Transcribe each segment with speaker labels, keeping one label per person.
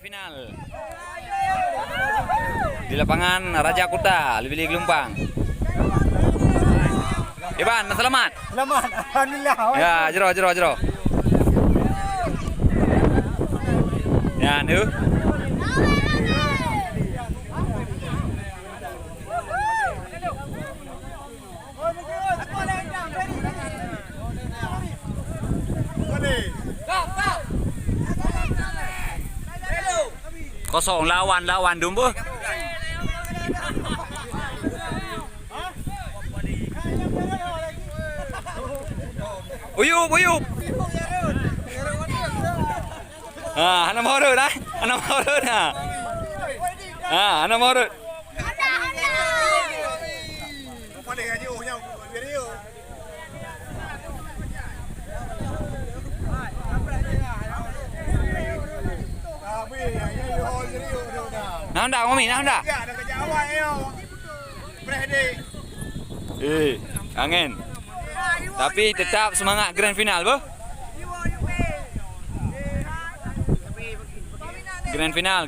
Speaker 1: final di lapangan Raja Kuta, Lewi Gelumpang. Iban, selamat.
Speaker 2: Selamat, alhamdulillah.
Speaker 1: Ya, jero. Ya, nu. Kosong lawan dumbo. Uyup. Anak mau dah. Anak mau dah. Nah, Mami, nah. Angin. Tapi tetap semangat grand final, boh. Grand final.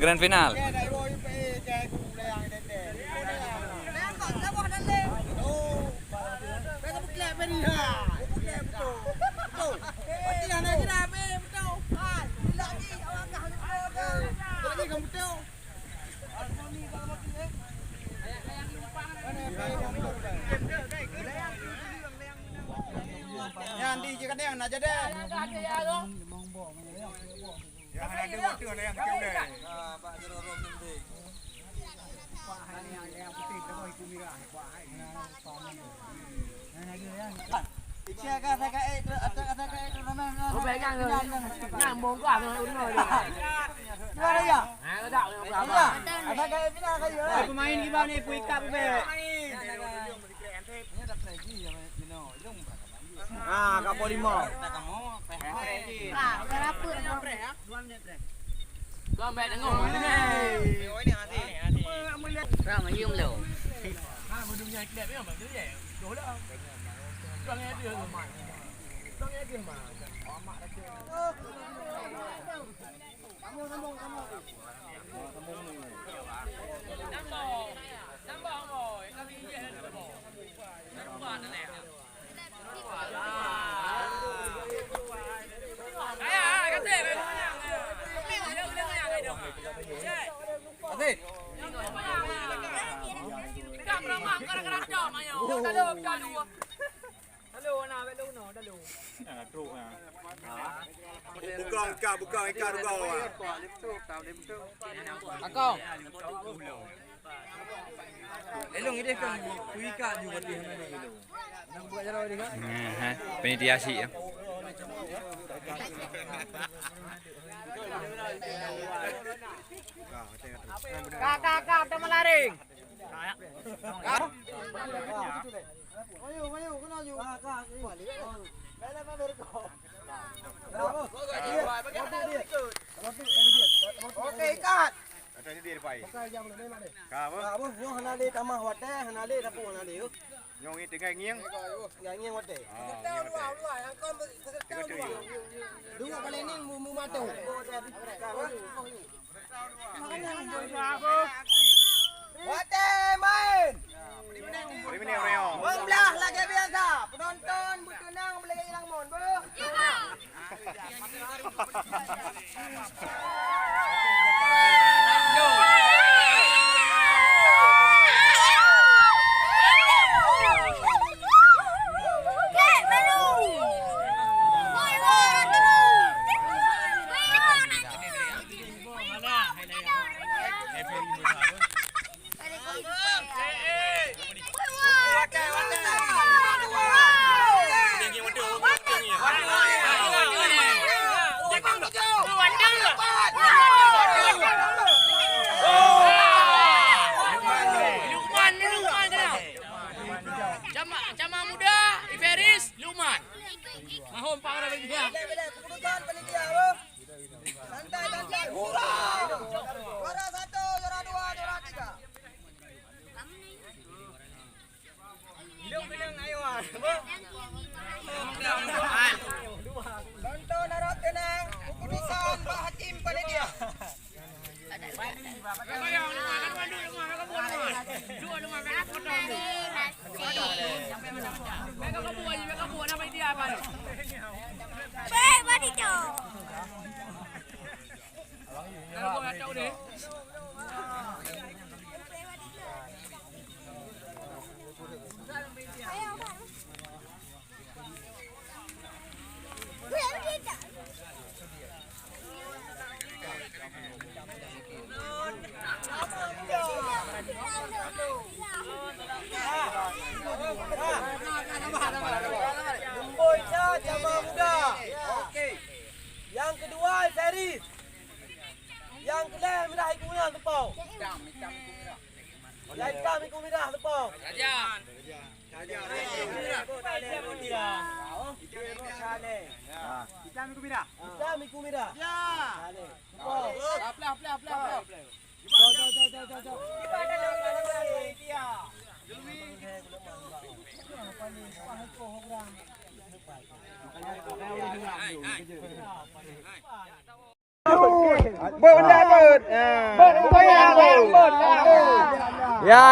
Speaker 2: Nanti jika ada yang nak jadi. Yang ada betul yang kecil deh. Pak Jerorom nanti. Pak yang putih kalau itu merah. Pak pemain gimana nih Puika Kapo 5.
Speaker 3: Berapa?
Speaker 4: Gombe dengung. Ramai yung lẩu.
Speaker 5: Dunia đẹp biết không? Đứa vậy, đổ đó không? Cho nghe tiếng mà. Cho nghe tiếng mà. Mạ đã chơi. Năm bò rồi, nó đi về nó bò. Nó bò nó nè. Cái gì vậy?
Speaker 2: Bukan ikan kau.
Speaker 4: Akong. Elong ini kan kuika juga di mana ni elong. Nang buat jaro dia kan?
Speaker 1: Penitia asyik ya.
Speaker 4: Kakak, kita melaring.
Speaker 2: Mayu, kena ju. Okey, ikat.
Speaker 6: Ada dia depan.
Speaker 2: Okey, jam boleh mak deh.
Speaker 6: Kau
Speaker 2: Apa? Yo hanale tamah wate, hanale dapur hanale yo.
Speaker 6: nyong ini tengah ngiang.
Speaker 2: Yang wate.
Speaker 6: Tengah
Speaker 2: Dua kali ni mu matu. Wate main.
Speaker 6: Ini orang.
Speaker 2: Belah lagi biasa. Penonton bertenang boleh hilang mon, boh.
Speaker 5: Jamaah muda, Iveris, Luman. Mahon pangalan dia.
Speaker 2: Keputusan panitia, boh. Santai. Hurra! Juara 1, juara 2, juara 3. Bilang ayo ah. Tonton harap tenang. Keputusan Pak Hakim panitia.
Speaker 5: Kalau kau tahu deh.
Speaker 2: Boysa Jamaah Muda. Okey. Yang kedua Seris. Yang kedua merah ikut merah tepau. Yang hitam ikut merah tepau.
Speaker 5: Raja.
Speaker 6: Kita ambil kumira.
Speaker 2: Hitam ikut merah. Ya. Tepau.
Speaker 5: Play.
Speaker 6: Ber.
Speaker 1: Ya.